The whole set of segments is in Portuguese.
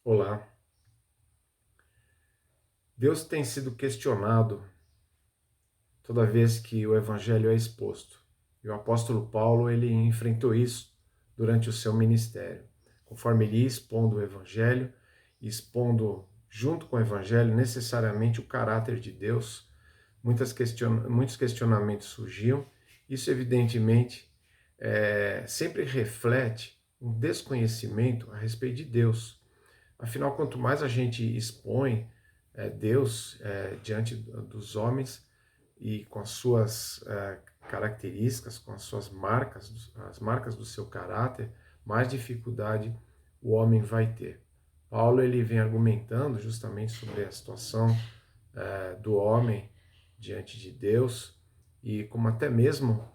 Olá. Deus tem sido questionado toda vez que o evangelho é exposto. E o apóstolo Paulo, ele enfrentou isso durante o seu ministério. Conforme ele ia expondo o evangelho, expondo junto com o evangelho necessariamente o caráter de Deus, muitos questionamentos surgiam. Isso, evidentemente, sempre reflete um desconhecimento a respeito de Deus. Afinal, quanto mais a gente expõe Deus diante dos homens e com as suas características, com as suas marcas, as marcas do seu caráter, mais dificuldade o homem vai ter. Paulo ele vem argumentando justamente sobre a situação do homem diante de Deus e como até mesmo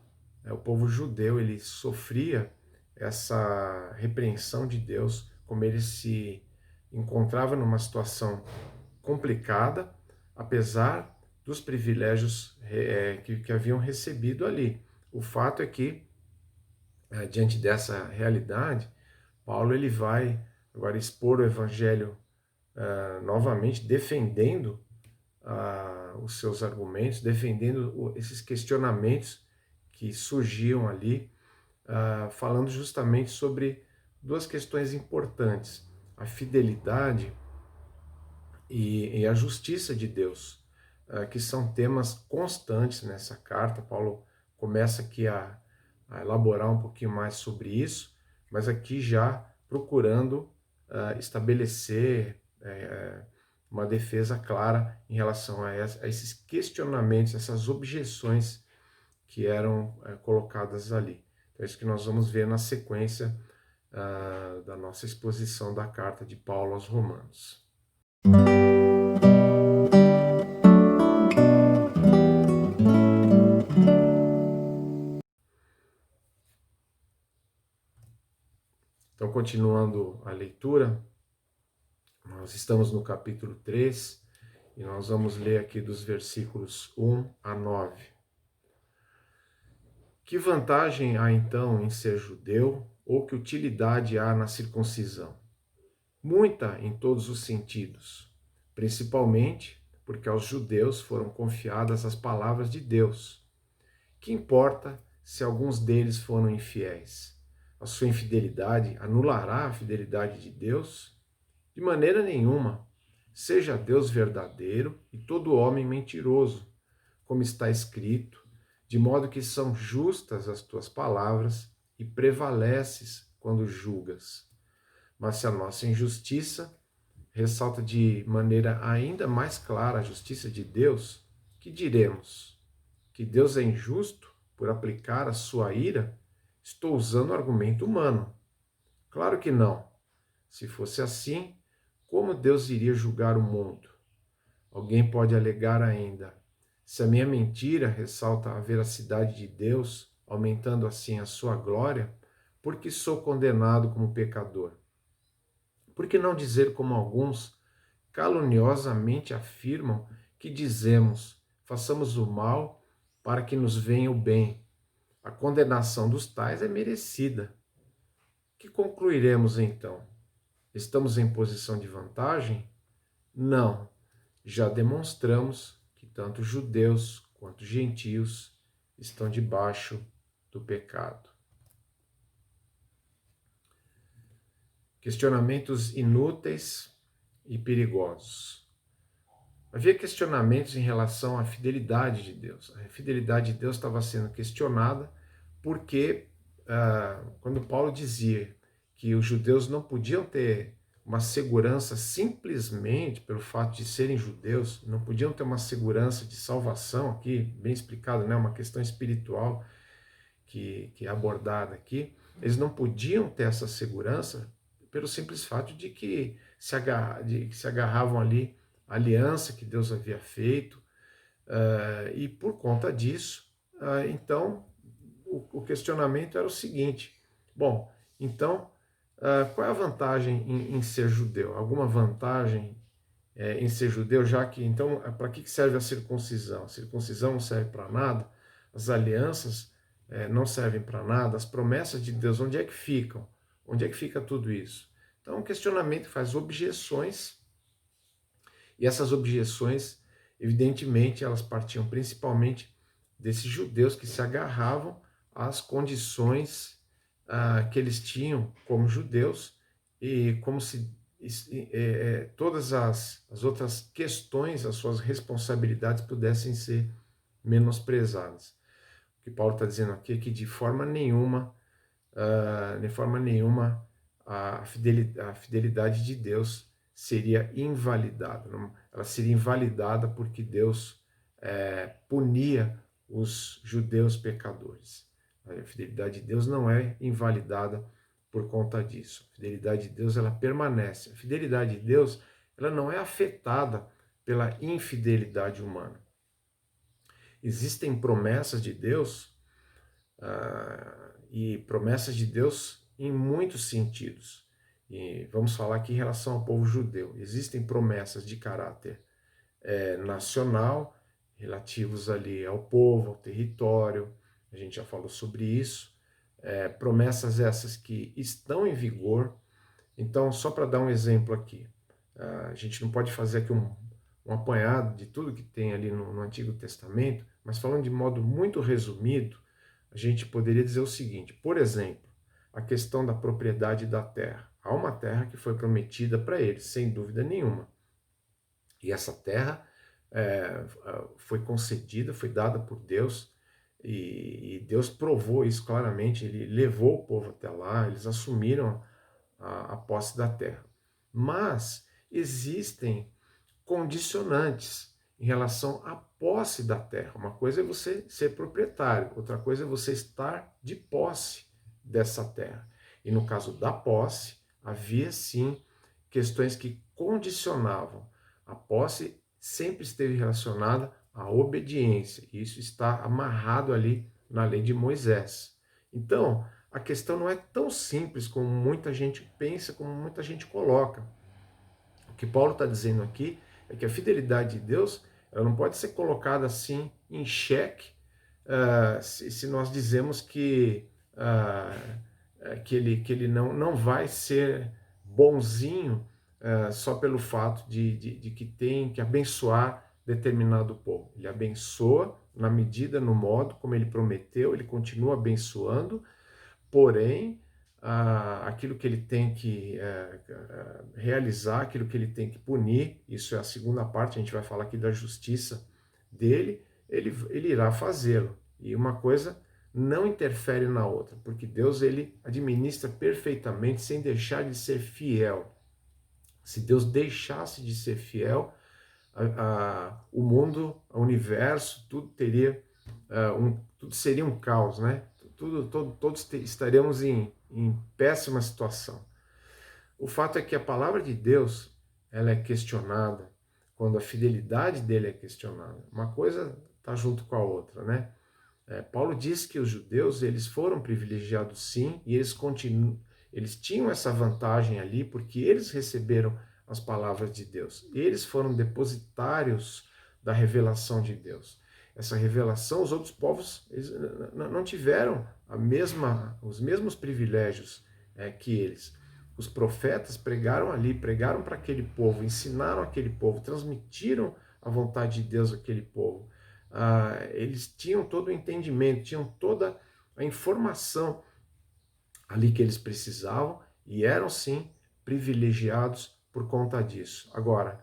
o povo judeu ele sofria essa repreensão de Deus, como ele se encontrava numa situação complicada, apesar dos privilégios que haviam recebido ali. O fato é que, diante dessa realidade, Paulo ele vai agora expor o evangelho novamente, defendendo os seus argumentos, defendendo esses questionamentos que surgiam ali, falando justamente sobre duas questões importantes: a fidelidade e a justiça de Deus, que são temas constantes nessa carta. Paulo começa aqui a elaborar um pouquinho mais sobre isso, mas aqui já procurando estabelecer uma defesa clara em relação a esses questionamentos, essas objeções que eram colocadas ali. Então é isso que nós vamos ver na sequência da nossa exposição da carta de Paulo aos Romanos. Então, continuando a leitura, nós estamos no capítulo 3 e nós vamos ler aqui dos versículos 1 a 9. Que vantagem há então em ser judeu, ou que utilidade há na circuncisão? Muita em todos os sentidos, principalmente porque aos judeus foram confiadas as palavras de Deus. Que importa se alguns deles foram infiéis? A sua infidelidade anulará a fidelidade de Deus? De maneira nenhuma. Seja Deus verdadeiro e todo homem mentiroso, como está escrito, de modo que são justas as tuas palavras e prevaleces quando julgas. Mas se a nossa injustiça ressalta de maneira ainda mais clara a justiça de Deus, que diremos? Que Deus é injusto por aplicar a sua ira? Estou usando argumento humano. Claro que não. Se fosse assim, como Deus iria julgar o mundo? Alguém pode alegar ainda: se a minha mentira ressalta a veracidade de Deus, aumentando assim a sua glória, por que sou condenado como pecador? Por que não dizer como alguns caluniosamente afirmam que dizemos: façamos o mal para que nos venha o bem? A condenação dos tais é merecida. Que concluiremos então? Estamos em posição de vantagem? Não. Já demonstramos que tanto judeus quanto gentios estão debaixo do pecado. Questionamentos inúteis e perigosos. Havia questionamentos em relação à fidelidade de Deus. A fidelidade de Deus estava sendo questionada porque, quando Paulo dizia que os judeus não podiam ter uma segurança simplesmente pelo fato de serem judeus, não podiam ter uma segurança de salvação, aqui bem explicado, né, uma questão espiritual que é abordada aqui, eles não podiam ter essa segurança pelo simples fato de que se agarravam ali à aliança que Deus havia feito, e por conta disso, então, o questionamento era o seguinte: bom, então, qual é a vantagem em ser judeu? Alguma vantagem em ser judeu, já que, então, para que serve a circuncisão? A circuncisão não serve para nada, as alianças não servem para nada, as promessas de Deus, onde é que ficam? Onde é que fica tudo isso? Então, o questionamento faz objeções, e essas objeções, evidentemente, elas partiam principalmente desses judeus que se agarravam às condições que eles tinham como judeus, e como se todas as outras questões, as suas responsabilidades pudessem ser menosprezadas. O que Paulo está dizendo aqui é que de forma nenhuma a fidelidade de Deus seria invalidada. Ela seria invalidada porque Deus punia os judeus pecadores. A fidelidade de Deus não é invalidada por conta disso. A fidelidade de Deus, ela permanece. A fidelidade de Deus, ela não é afetada pela infidelidade humana. Existem promessas de Deus, e promessas de Deus em muitos sentidos. E vamos falar aqui em relação ao povo judeu. Existem promessas de caráter nacional, relativos ali ao povo, ao território, a gente já falou sobre isso. Promessas essas que estão em vigor. Então, só para dar um exemplo aqui, a gente não pode fazer aqui um apanhado de tudo que tem ali no Antigo Testamento, mas falando de modo muito resumido, a gente poderia dizer o seguinte: por exemplo, a questão da propriedade da terra. Há uma terra que foi prometida para eles, sem dúvida nenhuma. E essa terra foi concedida, foi dada por Deus, e Deus provou isso claramente. Ele levou o povo até lá, eles assumiram a posse da terra. Mas existem condicionantes em relação à posse da terra. Uma coisa é você ser proprietário, outra coisa é você estar de posse dessa terra. E no caso da posse, havia sim questões que condicionavam. A posse sempre esteve relacionada à obediência. Isso está amarrado ali na lei de Moisés. Então, a questão não é tão simples como muita gente pensa, como muita gente coloca. O que Paulo está dizendo aqui é que a fidelidade de Deus, ela não pode ser colocada assim em xeque, se nós dizemos que ele não vai ser bonzinho só pelo fato de que tem que abençoar determinado povo. Ele abençoa na medida, no modo como ele prometeu, ele continua abençoando, porém, aquilo que ele tem que realizar, aquilo que ele tem que punir, isso é a segunda parte, a gente vai falar aqui da justiça dele, ele irá fazê-lo. E uma coisa não interfere na outra, porque Deus, ele administra perfeitamente sem deixar de ser fiel. Se Deus deixasse de ser fiel, o mundo, o universo, tudo teria tudo seria um caos, né? Todos estaremos em péssima situação. O fato é que a palavra de Deus, ela é questionada quando a fidelidade dele é questionada. Uma coisa está junto com a outra, né? Paulo diz que os judeus, eles foram privilegiados sim, e eles tinham essa vantagem ali porque eles receberam as palavras de Deus. Eles foram depositários da revelação de Deus. Essa revelação, os outros povos não tiveram os mesmos privilégios que eles. Os profetas pregaram ali, pregaram para aquele povo, ensinaram aquele povo, transmitiram a vontade de Deus àquele povo. Eles tinham todo o entendimento, tinham toda a informação ali que eles precisavam e eram sim privilegiados por conta disso. Agora,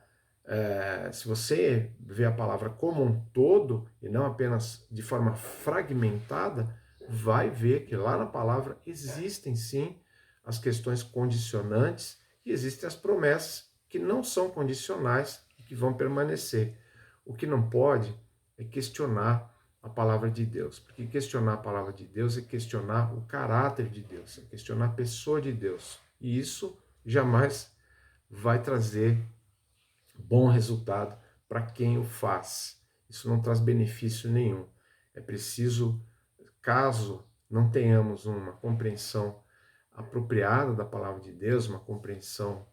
se você vê a palavra como um todo e não apenas de forma fragmentada, vai ver que lá na palavra existem sim as questões condicionantes e existem as promessas que não são condicionais e que vão permanecer. O que não pode é questionar a palavra de Deus, porque questionar a palavra de Deus é questionar o caráter de Deus, é questionar a pessoa de Deus, e isso jamais vai trazer bom resultado para quem o faz. Isso não traz benefício nenhum. É preciso, caso não tenhamos uma compreensão apropriada da palavra de Deus, uma compreensão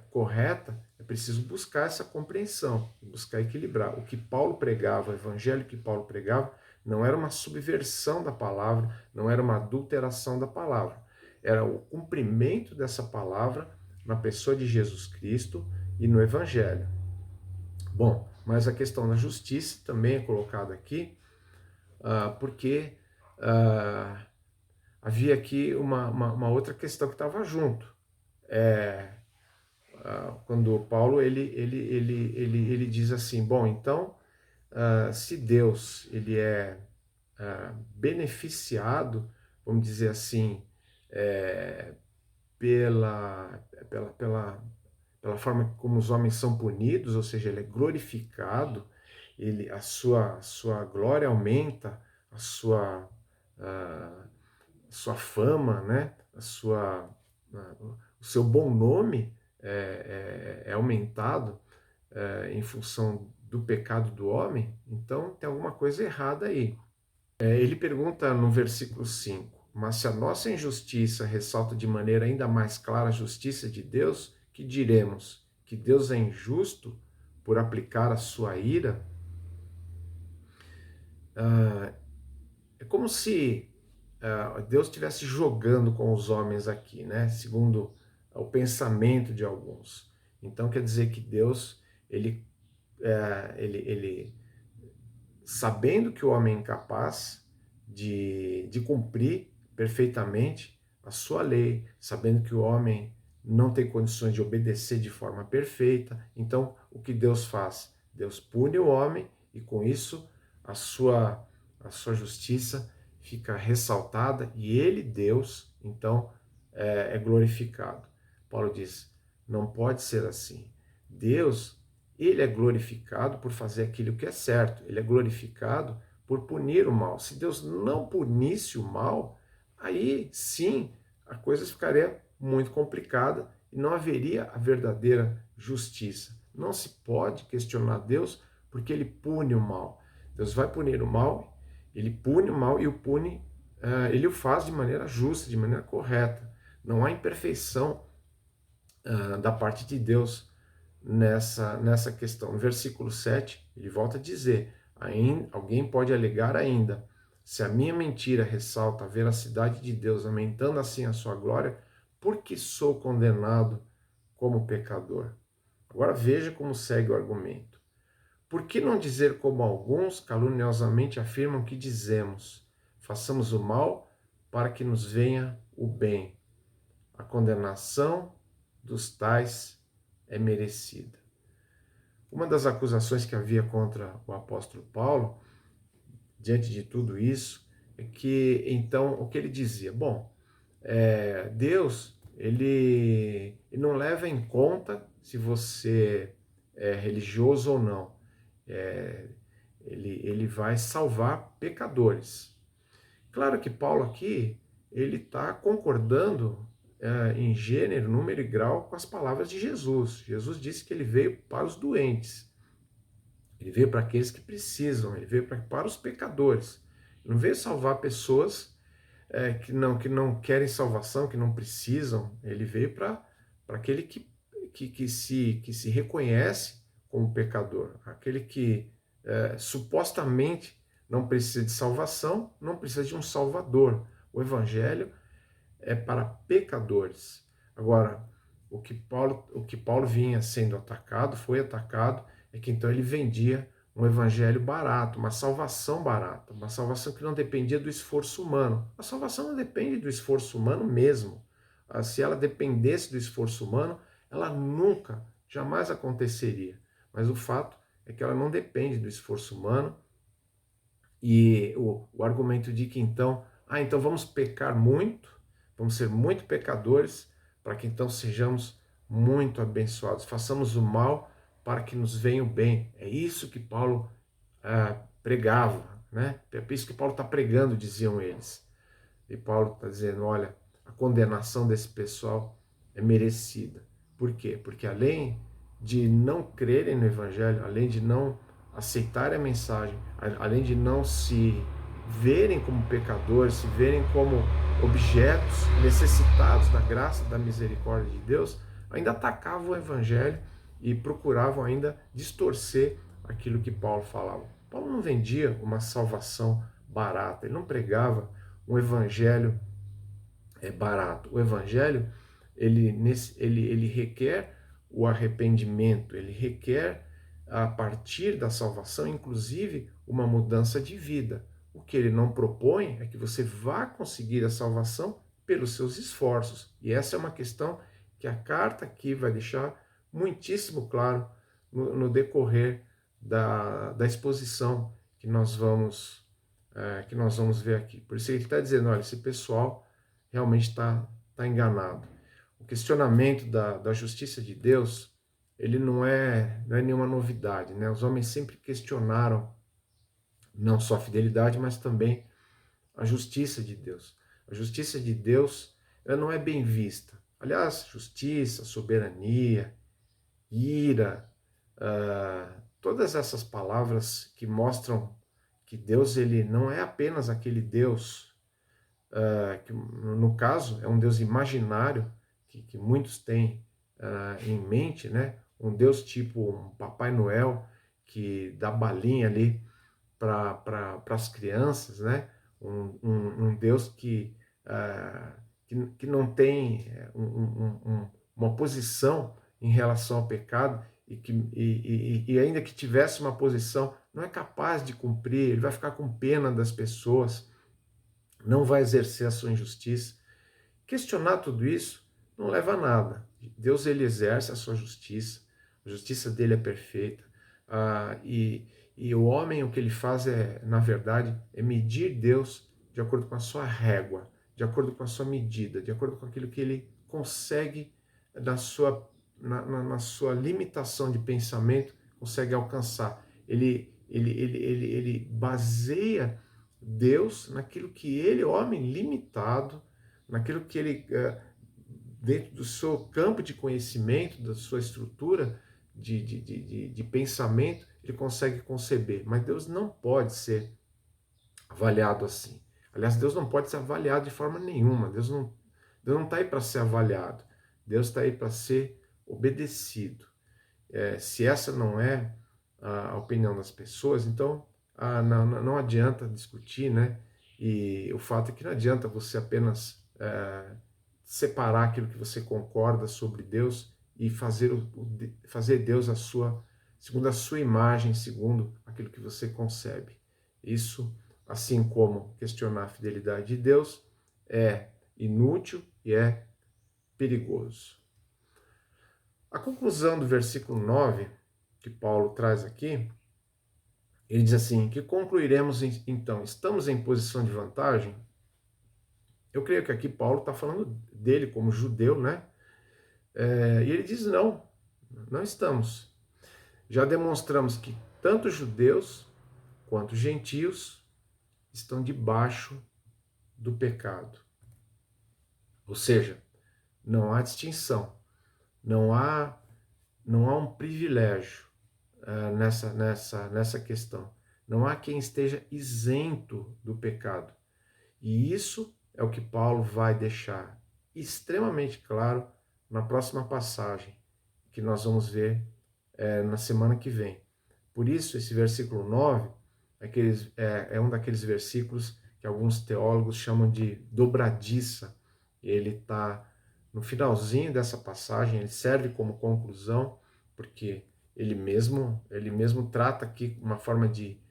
correta, é preciso buscar essa compreensão, buscar equilibrar. O que Paulo pregava, o evangelho que Paulo pregava, não era uma subversão da palavra, não era uma adulteração da palavra. era o cumprimento dessa palavra na pessoa de Jesus Cristo e no Evangelho. Bom, mas a questão da justiça também é colocada aqui, porque havia aqui uma outra questão que estava junto. Quando Paulo ele diz assim, bom, então, se Deus ele é beneficiado, vamos dizer assim, pela, pela, pela, pela forma como os homens são punidos, ou seja, ele é glorificado, a sua glória aumenta, a sua fama, né? O seu bom nome é aumentado em função do pecado do homem, então tem alguma coisa errada aí. Ele pergunta no versículo 5, mas se a nossa injustiça ressalta de maneira ainda mais clara a justiça de Deus, que diremos? Que Deus é injusto por aplicar a sua ira? É como se Deus estivesse jogando com os homens aqui, né? Segundo o pensamento de alguns. Então quer dizer que Deus, ele sabendo que o homem é incapaz de cumprir perfeitamente a sua lei, sabendo que o homem não tem condições de obedecer de forma perfeita, então o que Deus faz? Deus pune o homem e com isso a sua justiça fica ressaltada e ele, Deus, então é glorificado. Paulo diz, não pode ser assim. Deus, ele é glorificado por fazer aquilo que é certo, ele é glorificado por punir o mal. Se Deus não punisse o mal, aí sim a coisa ficaria muito complicada e não haveria a verdadeira justiça. Não se pode questionar Deus porque ele pune o mal. Deus vai punir o mal, ele pune o mal e ele o faz de maneira justa, de maneira correta. Não há imperfeição da parte de Deus nessa questão. No versículo 7, ele volta a dizer, alguém pode alegar ainda, se a minha mentira ressalta a veracidade de Deus, aumentando assim a sua glória, por que sou condenado como pecador? Agora veja como segue o argumento. Por que não dizer como alguns caluniosamente afirmam que dizemos, façamos o mal para que nos venha o bem? A condenação dos tais é merecida. Uma das acusações que havia contra o apóstolo Paulo, diante de tudo isso, é que, então, o que ele dizia? Bom, Deus, ele não leva em conta se você é religioso ou não. Ele vai salvar pecadores. Claro que Paulo aqui, ele está concordando em gênero, número e grau com as palavras de Jesus. Jesus disse que ele veio para os doentes, ele veio para aqueles que precisam, ele veio para os pecadores. Ele não veio salvar pessoas que não querem salvação, que não precisam. Ele veio para aquele que se reconhece como pecador, aquele que supostamente não precisa de salvação, não precisa de um salvador. O evangelho é para pecadores. Agora, o que Paulo vinha sendo atacado, foi atacado, é que então ele vendia um evangelho barato, uma salvação barata, uma salvação que não dependia do esforço humano. A salvação não depende do esforço humano mesmo. Se ela dependesse do esforço humano, ela nunca, jamais aconteceria. Mas o fato é que ela não depende do esforço humano. E o argumento de que então vamos pecar muito, vamos ser muito pecadores, para que então sejamos muito abençoados. Façamos o mal para que nos venha o bem. É isso que Paulo pregava, né? É isso que Paulo está pregando, diziam eles. E Paulo está dizendo, olha, a condenação desse pessoal é merecida. Por quê? Porque além de não crerem no Evangelho, além de não aceitarem a mensagem, além de não se verem como pecadores, se verem como objetos necessitados da graça, da misericórdia de Deus, ainda atacavam o Evangelho e procuravam ainda distorcer aquilo que Paulo falava. Paulo não vendia uma salvação barata, ele não pregava um evangelho é barato. O evangelho, ele requer o arrependimento, ele requer, a partir da salvação, inclusive, uma mudança de vida. O que ele não propõe é que você vá conseguir a salvação pelos seus esforços. E essa é uma questão que a carta aqui vai deixar muitíssimo claro no decorrer da exposição que nós vamos ver aqui. Por isso ele está dizendo, olha, esse pessoal realmente está enganado. O questionamento da justiça de Deus, ele não é nenhuma novidade, né? Os homens sempre questionaram não só a fidelidade, mas também a justiça de Deus. A justiça de Deus, ela não é bem vista. Aliás, justiça, soberania, ira, todas essas palavras que mostram que Deus, ele não é apenas aquele Deus que no caso é um Deus imaginário que muitos têm em mente, né? Um Deus tipo um Papai Noel que dá balinha ali para as crianças, né? Um Deus que não tem uma posição em relação ao pecado e ainda que tivesse uma posição, não é capaz de cumprir, ele vai ficar com pena das pessoas, não vai exercer a sua injustiça. Questionar tudo isso não leva a nada. Deus, ele exerce a sua justiça, a justiça dele é perfeita, e o homem, o que ele faz na verdade, é medir Deus de acordo com a sua régua, de acordo com a sua medida, de acordo com aquilo que ele consegue, na sua limitação de pensamento, consegue alcançar. Ele baseia Deus naquilo que ele, homem limitado, naquilo que ele, dentro do seu campo de conhecimento, da sua estrutura de pensamento, ele consegue conceber. Mas Deus não pode ser avaliado assim. Aliás, Deus não pode ser avaliado de forma nenhuma. Deus não está aí para ser avaliado. Deus está aí para ser obedecido. Se essa não é a opinião das pessoas, então não adianta discutir, né? E o fato é que não adianta você apenas separar aquilo que você concorda sobre Deus e fazer Deus segundo a sua imagem, segundo aquilo que você concebe. Isso, assim como questionar a fidelidade de Deus, é inútil e é perigoso. A conclusão do versículo 9, que Paulo traz aqui, ele diz assim, que concluiremos então, estamos em posição de vantagem? Eu creio que aqui Paulo está falando dele como judeu, né? E ele diz não estamos. Já demonstramos que tanto judeus quanto gentios estão debaixo do pecado. Ou seja, não há distinção, não há um privilégio nessa questão. Não há quem esteja isento do pecado. E isso é o que Paulo vai deixar extremamente claro na próxima passagem, que nós vamos ver na semana que vem. Por isso, esse versículo 9 é um daqueles versículos que alguns teólogos chamam de dobradiça. Ele está no finalzinho dessa passagem, ele serve como conclusão, porque ele mesmo trata aqui uma forma de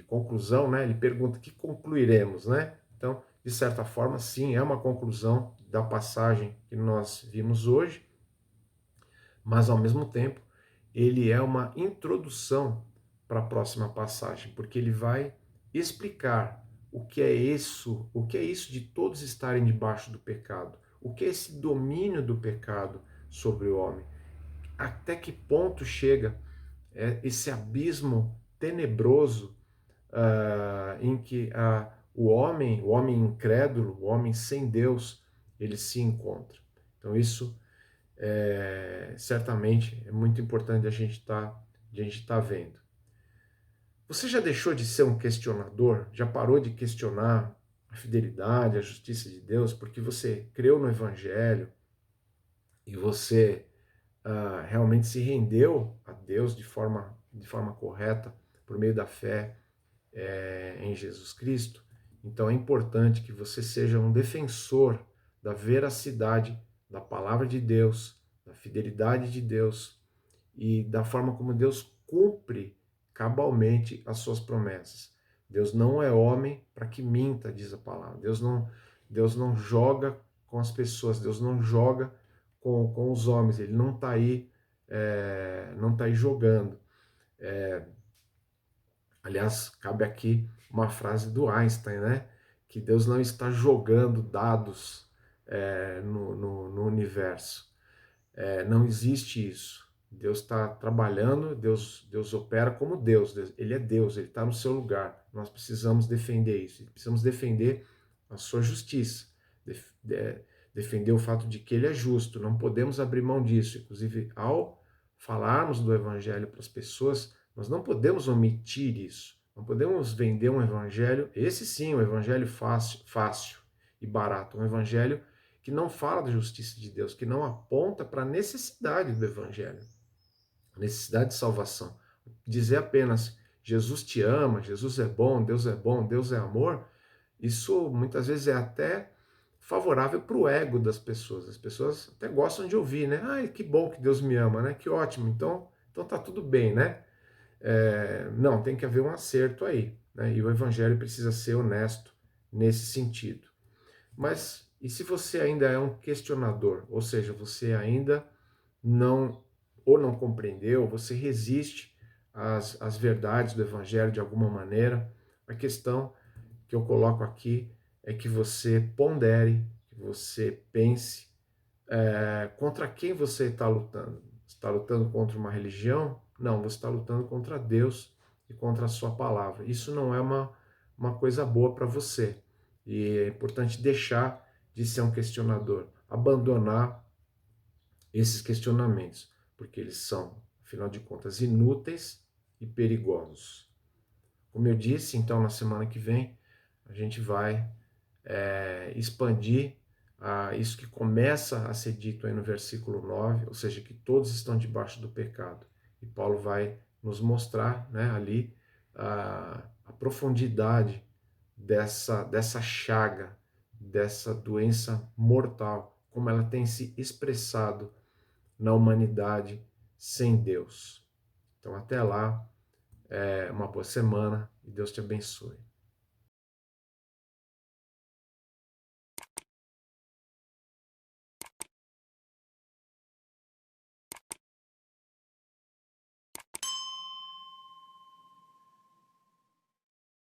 conclusão, né? Ele pergunta: que concluiremos, né? Então, de certa forma, sim, é uma conclusão da passagem que nós vimos hoje, mas ao mesmo tempo ele é uma introdução para a próxima passagem, porque ele vai explicar o que é isso de todos estarem debaixo do pecado, o que é esse domínio do pecado sobre o homem, até que ponto chega esse abismo tenebroso em que o homem incrédulo, o homem sem Deus, ele se encontra. Então isso certamente é muito importante a gente tá vendo. Você já deixou de ser um questionador? Já parou de questionar a fidelidade, a justiça de Deus, porque você creu no Evangelho e você realmente se rendeu a Deus de forma correta, por meio da fé em Jesus Cristo? Então é importante que você seja um defensor da veracidade da palavra de Deus, da fidelidade de Deus e da forma como Deus cumpre cabalmente as suas promessas. Deus não é homem para que minta, diz a palavra. Deus não joga com as pessoas, Deus não joga com os homens, ele não está aí, não tá aí jogando. Aliás, cabe aqui uma frase do Einstein, né? Que Deus não está jogando dados no universo. Não existe isso. Deus está trabalhando, Deus opera como Deus. Ele é Deus, ele está no seu lugar. Nós precisamos defender isso. Precisamos defender a sua justiça. Defender o fato de que ele é justo. Não podemos abrir mão disso. Inclusive, ao falarmos do evangelho para as pessoas, nós não podemos omitir isso. Não podemos vender um evangelho, esse sim, um evangelho fácil e barato. Um evangelho que não fala da justiça de Deus, que não aponta para a necessidade do evangelho, a necessidade de salvação. Dizer apenas Jesus te ama, Jesus é bom, Deus é amor, isso muitas vezes é até favorável para o ego das pessoas. As pessoas até gostam de ouvir, né? Ai, que bom que Deus me ama, né? Que ótimo, então tá tudo bem, né? Não, tem que haver um acerto aí, né? E o evangelho precisa ser honesto nesse sentido. Mas e se você ainda é um questionador, ou seja, você ainda não compreendeu, você resiste às verdades do evangelho de alguma maneira, a questão que eu coloco aqui é que você pondere, que você pense contra quem você está lutando. Você está lutando contra uma religião? Não, você está lutando contra Deus e contra a sua palavra. Isso não é uma coisa boa para você. E é importante deixar de ser um questionador, abandonar esses questionamentos, porque eles são, afinal de contas, inúteis e perigosos. Como eu disse, então, na semana que vem, a gente vai expandir isso que começa a ser dito aí no versículo 9, ou seja, que todos estão debaixo do pecado. E Paulo vai nos mostrar, né, ali a profundidade dessa chaga, dessa doença mortal, como ela tem se expressado na humanidade sem Deus. Então, até lá, uma boa semana e Deus te abençoe.